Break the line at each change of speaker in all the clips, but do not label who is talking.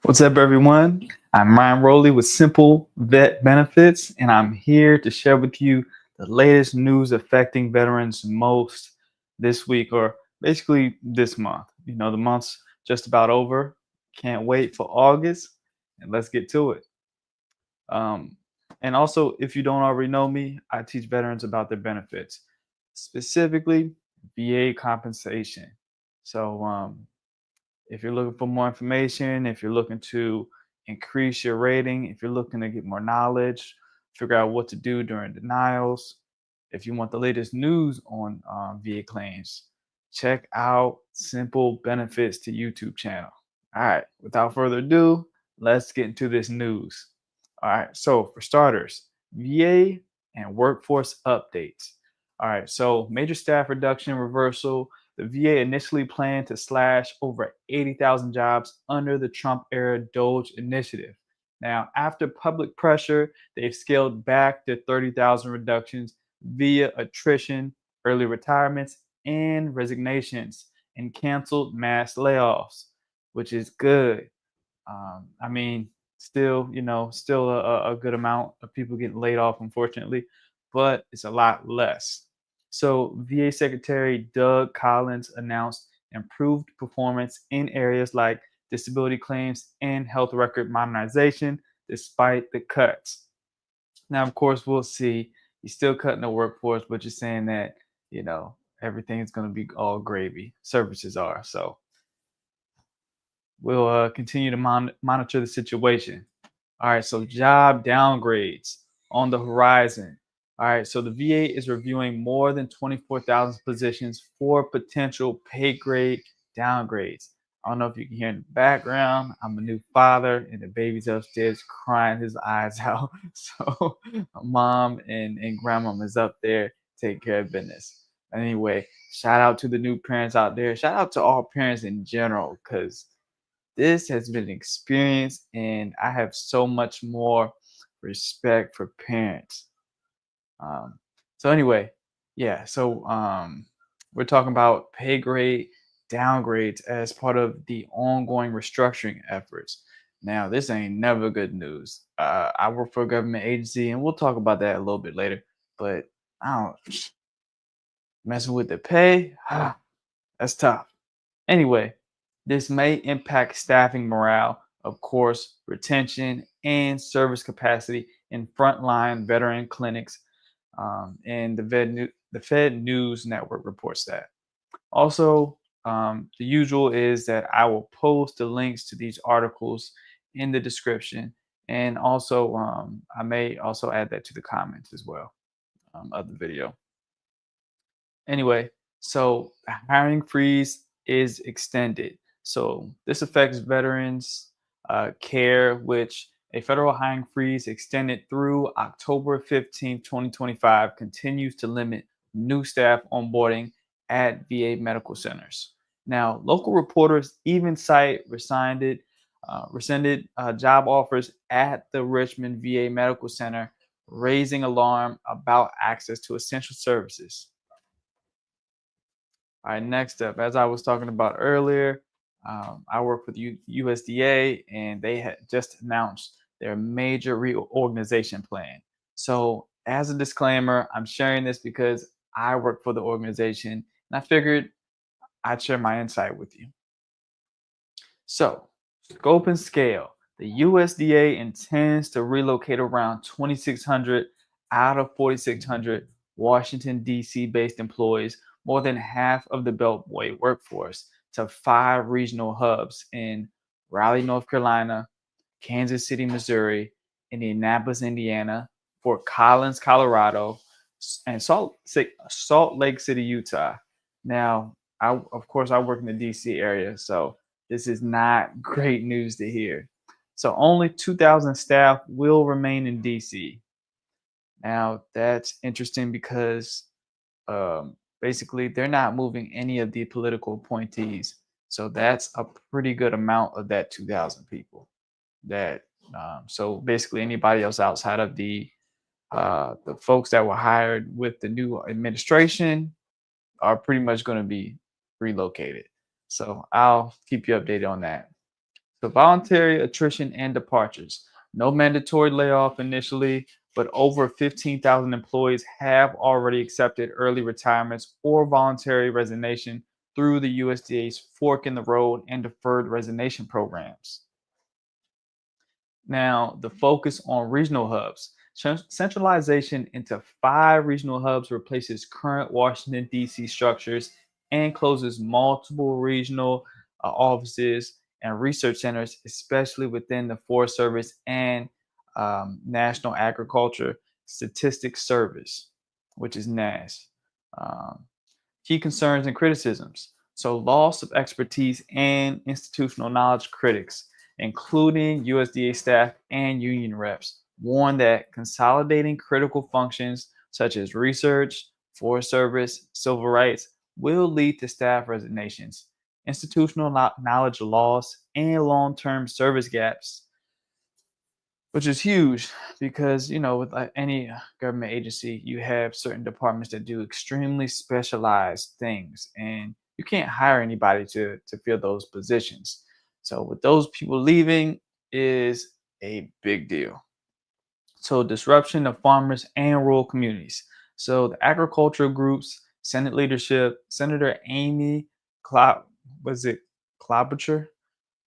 What's up, everyone? I'm Ryan Rowley with Simple Vet Benefits, and I'm here to share with you the latest news affecting veterans most this week, or basically this month. The month's just about over. Can't wait for August, and let's get to it. Um, and also, if you don't already know me, I teach veterans about their benefits, specifically VA compensation. So, if you're looking for more information, if you're looking to increase your rating, if you're looking to get more knowledge, figure out what to do during denials, if you want the latest news on VA claims, check out Simple Benefits to YouTube channel. All right, without further ado, let's get into this news. All right, so for starters, VA and workforce updates. All right, so major staff reduction reversal. The VA initially planned to slash over 80,000 jobs under the Trump era DOGE initiative. Now, after public pressure, they've scaled back to 30,000 reductions via attrition, early retirements, and resignations, and canceled mass layoffs, which is good. I mean, still a good amount of people getting laid off, unfortunately, but it's a lot less. So, VA Secretary Doug Collins announced improved performance in areas like disability claims and health record modernization despite the cuts. Now, of course, we'll see. He's still cutting the workforce, but you're saying that, everything is going to be all gravy. Services are. So, we'll continue to monitor the situation. All right, so job downgrades on the horizon. All right, so the VA is reviewing more than 24,000 positions for potential pay grade downgrades. I don't know if you can hear in the background. I'm a new father, and the baby's upstairs crying his eyes out. So, mom and grandmom is up there taking care of business. Anyway, shout out to the new parents out there. Shout out to all parents in general, because this has been an experience, and I have so much more respect for parents. Um, so anyway, yeah. So we're talking about pay grade downgrades as part of the ongoing restructuring efforts. Now, this ain't never good news. I work for a government agency, and we'll talk about that a little bit later. But I don't messing with the pay. That's tough. Anyway, this may impact staffing morale, of course, retention and service capacity in frontline veteran clinics. And the Fed News Network reports that. Also, the usual is that I will post the links to these articles in the description. And also, I may also add that to the comments as well of the video. Anyway, so the hiring freeze is extended. So this affects veterans care, which a federal hiring freeze extended through October 15th, 2025, continues to limit new staff onboarding at VA medical centers. Now, local reporters even cite rescinded job offers at the Richmond VA Medical Center, raising alarm about access to essential services. All right, next up, as I was talking about earlier, I work with USDA, and they had just announced their major reorganization plan. So, as a disclaimer, I'm sharing this because I work for the organization, and I figured I'd share my insight with you. So, scope and scale. The USDA intends to relocate around 2,600 out of 4,600 Washington, D.C. based employees, more than half of the Beltway workforce, to 5 regional hubs in Raleigh, North Carolina, Kansas City, Missouri, Indianapolis, Indiana, Fort Collins, Colorado, and Salt Lake City, Utah. Now, of course, I work in the DC area, so this is not great news to hear. So only 2,000 staff will remain in DC. Now, that's interesting because basically they're not moving any of the political appointees. So that's a pretty good amount of that 2,000 people. That so basically anybody else outside of the folks that were hired with the new administration are pretty much going to be relocated. So I'll keep you updated on that. So voluntary attrition and departures. No mandatory layoff initially, but over 15,000 employees have already accepted early retirements or voluntary resignation through the USDA's Fork in the Road and Deferred Resignation programs. Now, the focus on regional hubs. Centralization into 5 regional hubs replaces current Washington, D.C. structures and closes multiple regional offices and research centers, especially within the Forest Service and National Agriculture Statistics Service, which is NAS. Um, Key concerns and criticisms. So, loss of expertise and institutional knowledge critics, including USDA staff and union reps, warn that consolidating critical functions such as research, Forest Service, civil rights will lead to staff resignations, institutional knowledge loss, and long term service gaps, which is huge because with any government agency you have certain departments that do extremely specialized things and you can't hire anybody to fill those positions. So with those people leaving is a big deal. So disruption of farmers and rural communities. So the agricultural groups, Senate leadership, Senator Amy Cloud, was it Klobuchar,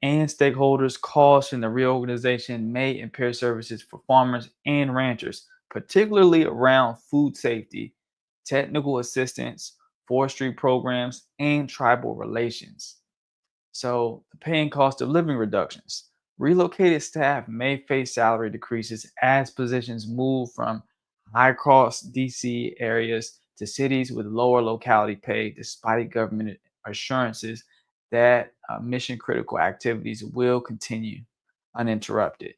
and stakeholders caution the reorganization may impair services for farmers and ranchers, particularly around food safety, technical assistance, forestry programs, and tribal relations. So, the pay and cost of living reductions. Relocated staff may face salary decreases as positions move from high cost DC areas to cities with lower locality pay, despite government assurances that mission critical activities will continue uninterrupted.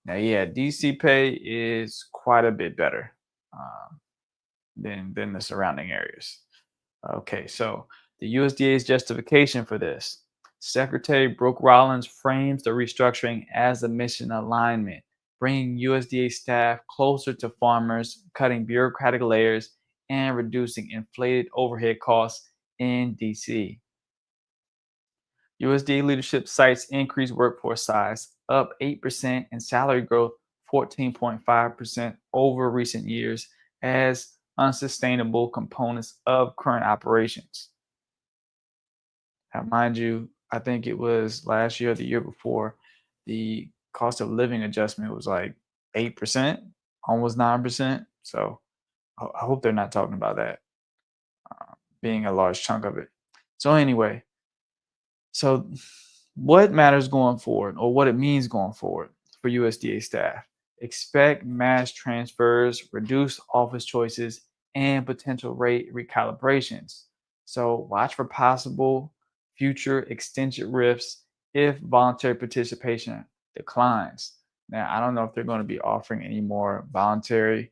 Now, yeah, DC pay is quite a bit better than the surrounding areas. Okay, so the USDA's justification for this. Secretary Brooke Rollins frames the restructuring as a mission alignment, bringing USDA staff closer to farmers, cutting bureaucratic layers, and reducing inflated overhead costs in DC. USDA leadership cites increased workforce size, up 8%, and salary growth 14.5% over recent years as unsustainable components of current operations. Now, mind you, I think it was last year or the year before, the cost of living adjustment was like 8%, almost 9%. So I hope they're not talking about that being a large chunk of it. So, anyway, so what matters going forward, or what it means going forward for USDA staff? Expect mass transfers, reduced office choices, and potential rate recalibrations. So watch for possible future extension rifts if voluntary participation declines. Now, I don't know if they're going to be offering any more voluntary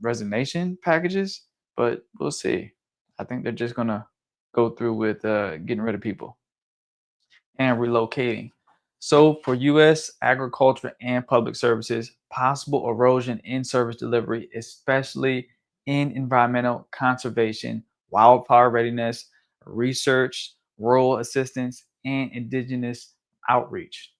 resignation packages, but we'll see. I think they're just going to go through with getting rid of people and relocating. So, for U.S. agriculture and public services, possible erosion in service delivery, especially in environmental conservation, wildfire readiness, research, rural assistance, and indigenous outreach.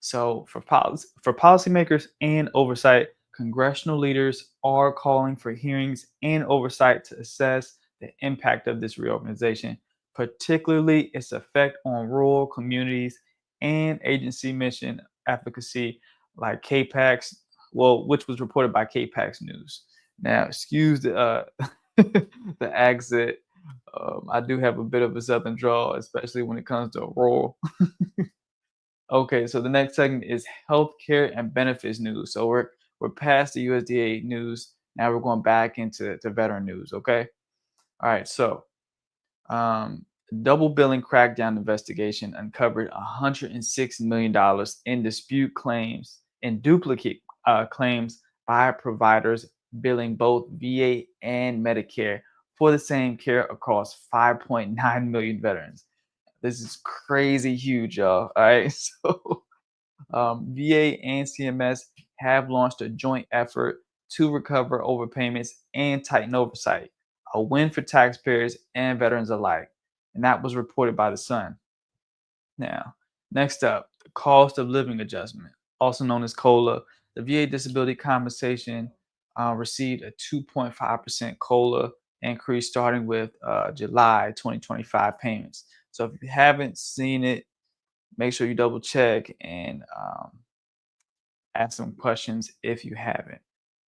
So, for policymakers and oversight, congressional leaders are calling for hearings and oversight to assess the impact of this reorganization, particularly its effect on rural communities and agency mission efficacy, like KPAX, well, which was reported by KPAX News. Now, excuse the the accent. I do have a bit of a southern drawl, especially when it comes to rural. Okay, so the next segment is healthcare and benefits news. So we're past the USDA news. Now we're going back into veteran news. Okay. All right. So um, double billing crackdown investigation uncovered $106 million in dispute claims and duplicate claims by providers billing both VA and Medicare for the same care across 5.9 million veterans. This is crazy huge, y'all. All right. So VA and CMS have launched a joint effort to recover overpayments and tighten oversight, a win for taxpayers and veterans alike. And that was reported by The Sun. Now, next up, The cost of living adjustment, also known as COLA. The VA disability compensation received a 2.5% COLA increase starting with July 2025 payments. So if you haven't seen it, make sure you double check and ask some questions if you haven't.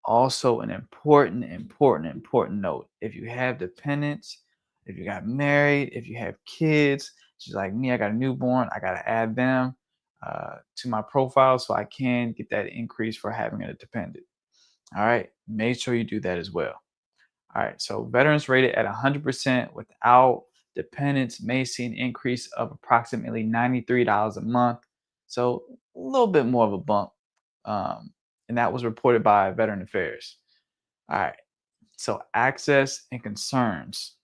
Also, an important note: if you have dependents, if you got married, if you have kids, just like me, I got a newborn, I got to add them to my profile so I can get that increase for having a dependent. All right, make sure you do that as well. All right, so veterans rated at 100% without dependents may see an increase of approximately $93 a month. So a little bit more of a bump. And that was reported by Veteran Affairs. All right, so access and concerns.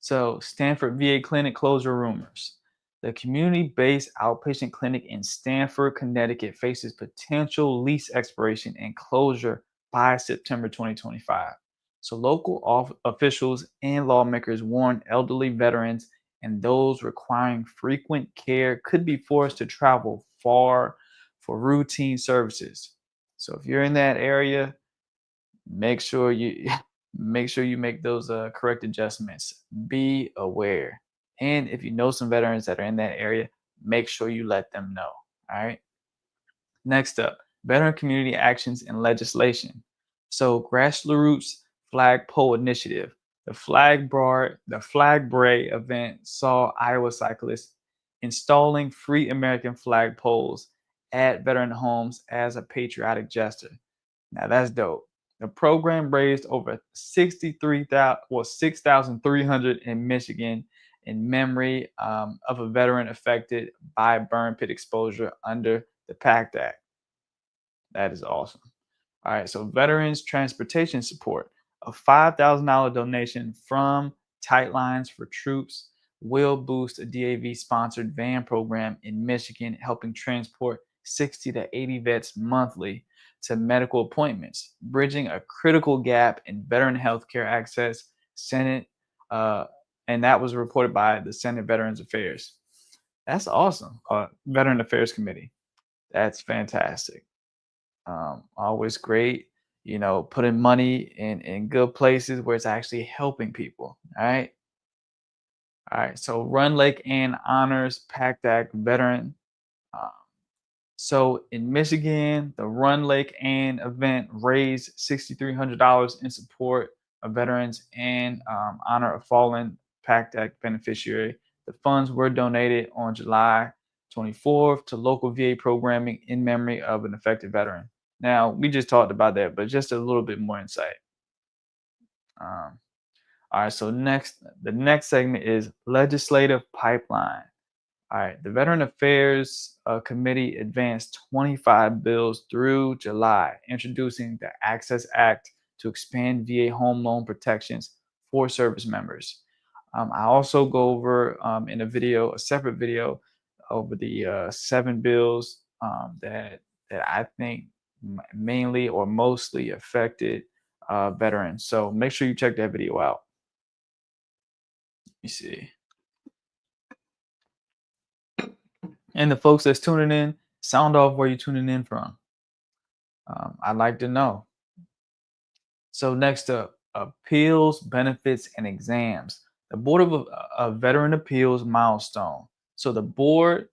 So, Stanford VA clinic closure rumors. The community based outpatient clinic in Stanford, Connecticut faces potential lease expiration and closure by September 2025. So, local officials and lawmakers warn elderly veterans and those requiring frequent care could be forced to travel far for routine services. So, if you're in that area, make sure you make those correct adjustments. Be aware, and if you know some veterans that are in that area, make sure you let them know. All right, next up, veteran community actions and legislation. So grassroots flagpole initiative. The flag bray event saw Iowa cyclists installing free American flag poles at veteran homes as a patriotic gesture. Now that's dope. The program raised over 63,000, well, 6,300 in Michigan in memory of a veteran affected by burn pit exposure under the PACT Act. That is awesome. All right, so veterans transportation support. A $5,000 donation from Tight Lines for Troops will boost a DAV sponsored van program in Michigan, helping transport 60 to 80 vets monthly to medical appointments, bridging a critical gap in veteran healthcare access. Senate, uh, and that was reported by the Senate Veterans Affairs. That's awesome. Veteran Affairs Committee. That's fantastic. Always great, putting money in good places where it's actually helping people. All right. All right. So Run Lake Ann honors PACT Act veteran. Um, so in Michigan, the Run Lake Ann event raised $6,300 in support of veterans and honor a fallen PACT Act beneficiary. The funds were donated on July 24th to local VA programming in memory of an affected veteran. Now, we just talked about that, but just a little bit more insight. Um, all right, so the next segment is legislative pipeline. All right, the Veteran Affairs Committee advanced 25 bills through July, introducing the Access Act to expand VA home loan protections for service members. I also go over in a separate video, over the 7 bills that I think mainly or mostly affected veterans. So make sure you check that video out. Let me see. And the folks that's tuning in, sound off where you're tuning in from. I'd like to know. So next up, appeals, benefits, and exams. The Board of Veteran Appeals milestone. So the board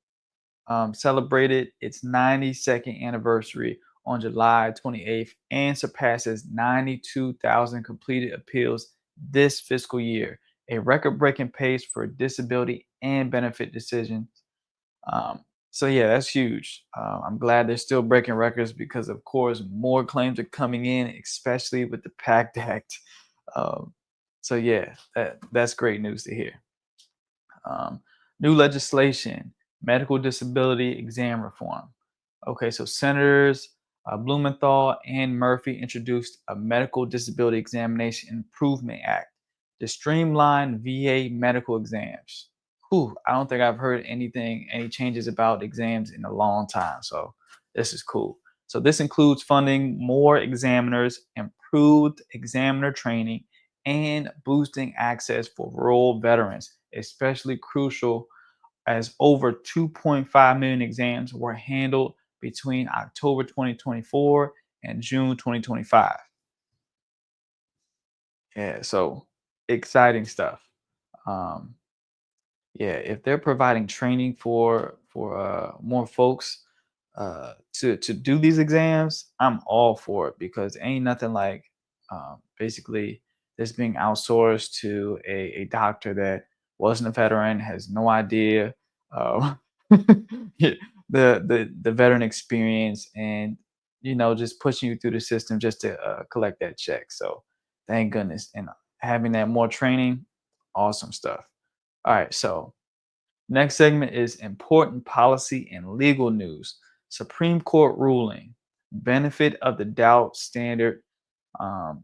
celebrated its 92nd anniversary on July 28th and surpasses 92,000 completed appeals this fiscal year, a record-breaking pace for disability and benefit decisions. So yeah, that's huge. I'm glad they're still breaking records because, of course, more claims are coming in, especially with the PACT Act. Um, so yeah, that's great news to hear. Um, New legislation, medical disability exam reform. Okay, so Senators Blumenthal and Murphy introduced a Medical Disability Examination Improvement Act to streamline VA medical exams. Whew, I don't think I've heard any changes about exams in a long time. So this is cool. So this includes funding more examiners, improved examiner training, and boosting access for rural veterans, especially crucial as over 2.5 million exams were handled between October 2024 and June 2025. Yeah, so exciting stuff. Um, yeah, if they're providing training for more folks to do these exams, I'm all for it because ain't nothing like basically this being outsourced to a doctor that wasn't a veteran, has no idea uh, yeah, the veteran experience, and just pushing you through the system just to collect that check. So thank goodness, and having that more training, awesome stuff. All right, so next segment is important policy and legal news. Supreme Court ruling, benefit of the doubt standard,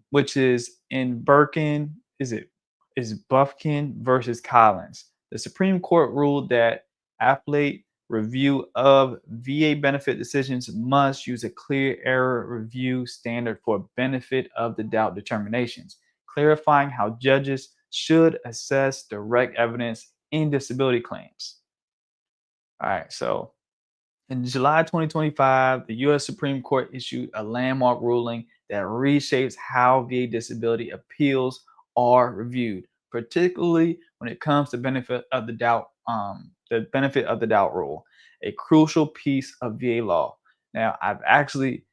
which is in Birkin, is Buffkin versus Collins. The Supreme Court ruled that appellate review of VA benefit decisions must use a clear error review standard for benefit of the doubt determinations, clarifying how judges should assess direct evidence in disability claims. All right, so in July 2025, the US Supreme Court issued a landmark ruling that reshapes how VA disability appeals are reviewed, particularly when it comes to the benefit of the doubt rule, a crucial piece of VA law. Now, I've actually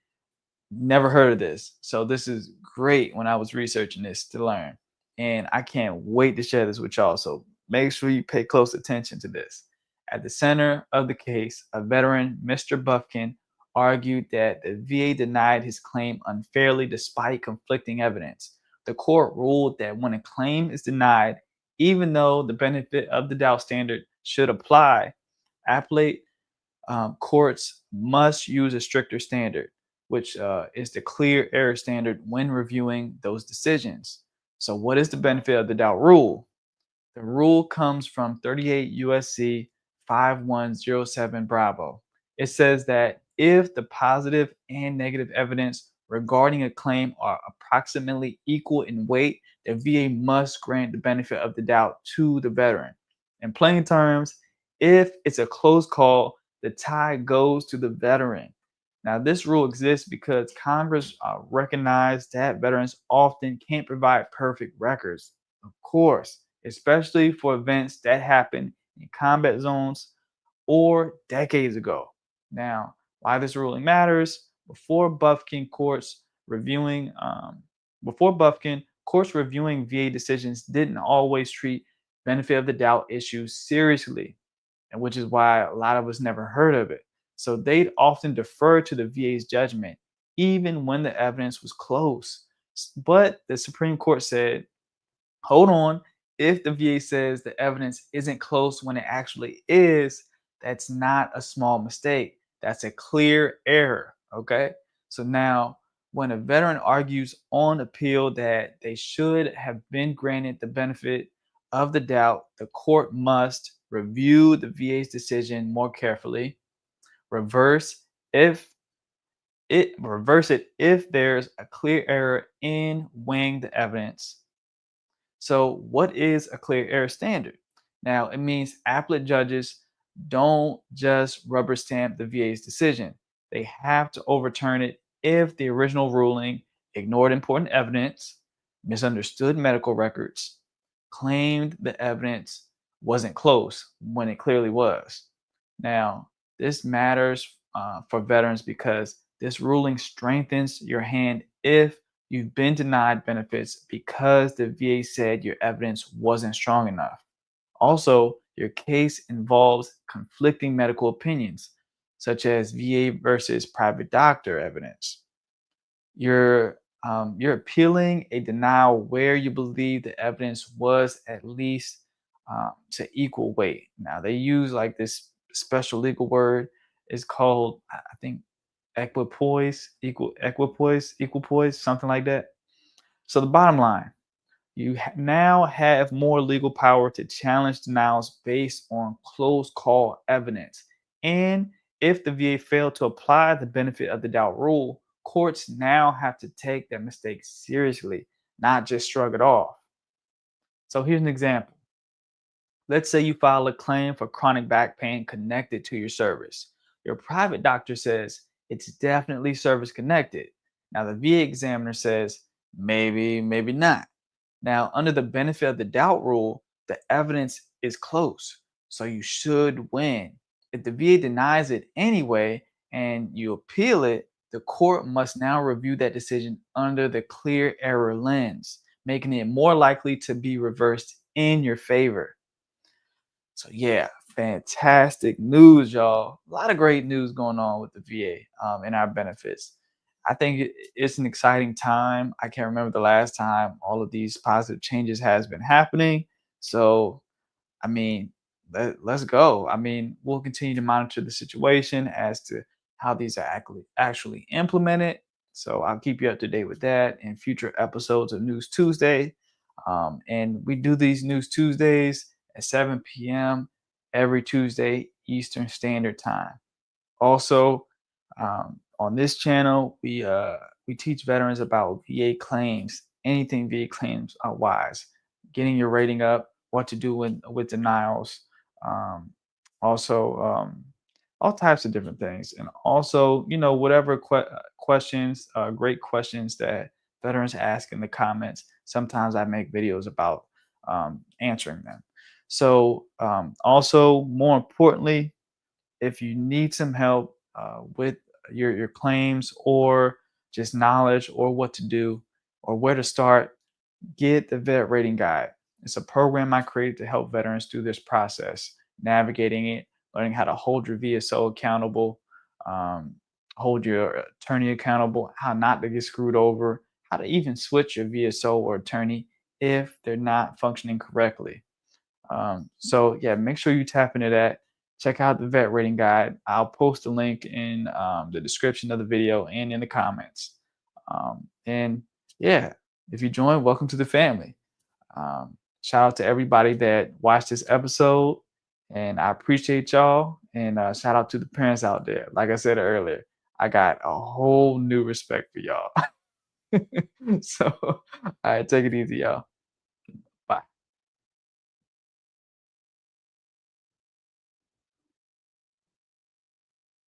never heard of this. So this is great when I was researching this to learn. And I can't wait to share this with y'all. So make sure you pay close attention to this. At the center of the case, a veteran, Mr. Buffkin, argued that the VA denied his claim unfairly despite conflicting evidence. The court ruled that when a claim is denied, even though the benefit of the doubt standard should apply, appellate courts must use a stricter standard, which is the clear error standard when reviewing those decisions. So, what is the benefit of the doubt rule? The rule comes from 38 USC 5107 Bravo. It says that if the positive and negative evidence regarding a claim are approximately equal in weight, the VA must grant the benefit of the doubt to the veteran. In plain terms, if it's a close call, the tie goes to the veteran. Now, this rule exists because Congress recognized that veterans often can't provide perfect records, of course, especially for events that happen in combat zones or decades ago. Now, why this ruling matters: reviewing, before Buffkin, courts reviewing VA decisions didn't always treat benefit of the doubt issues seriously, and which is why a lot of us never heard of it. So they'd often defer to the VA's judgment, even when the evidence was close. But the Supreme Court said, hold on, if the VA says the evidence isn't close when it actually is, that's not a small mistake. That's a clear error. Okay. So now, when a veteran argues on appeal that they should have been granted the benefit of the doubt, the court must review the VA's decision more carefully, reverse if reverse it if there's a clear error in weighing the evidence. So, what is a clear error standard? Now, it means appellate judges don't just rubber stamp the VA's decision. They have to overturn it if the original ruling ignored important evidence, misunderstood medical records, claimed the evidence wasn't close when it clearly was. Now, this matters for veterans because this ruling strengthens your hand if you've been denied benefits because the VA said your evidence wasn't strong enough. Also, your case involves conflicting medical opinions, such as VA versus private doctor evidence. You're appealing a denial where you believe the evidence was at least to equal weight. Now they use like this special legal word is called, I think, equipoise, something like that. So the bottom line, now have more legal power to challenge denials based on close call evidence. And if the VA failed to apply the benefit of the doubt rule, courts now have to take that mistake seriously, not just shrug it off. So here's an example. Let's say you file a claim for chronic back pain connected to your service. Your private doctor says it's definitely service connected. Now, the VA examiner says maybe, maybe not. Now, under the benefit of the doubt rule, the evidence is close, so you should win. If the VA denies it anyway and you appeal it, the court must now review that decision under the clear error lens, making it more likely to be reversed in your favor. So yeah, fantastic news, y'all. A lot of great news going on with the VA and our benefits. I think it's an exciting time. I can't remember the last time all of these positive changes has been happening. So I mean, let's go. I mean, we'll continue to monitor the situation as to how these are actually implemented. So I'll keep you up to date with that in future episodes of News Tuesday. And we do these News Tuesdays at 7 p.m. every Tuesday Eastern Standard Time. Also, on this channel, we teach veterans about VA claims, anything VA claims wise, getting your rating up, what to do with denials, um, also all types of different things, and also whatever questions, great questions that veterans ask in the comments. Sometimes I make videos about answering them. So also more importantly, if you need some help with your claims or just knowledge or what to do or where to start, get the Vet Rating Guide. It's a program I created to help veterans through this process, navigating it, learning how to hold your VSO accountable, um, hold your attorney accountable, how not to get screwed over, how to even switch your VSO or attorney if they're not functioning correctly. So yeah, make sure you tap into that. Check out the Vet Rating Guide. I'll post a link in the description of the video and in the comments. And yeah, if you join, welcome to the family. Shout out to everybody that watched this episode, and I appreciate y'all. And shout out to the parents out there. Like I said earlier, I got a whole new respect for y'all. So, all right, take it easy, y'all.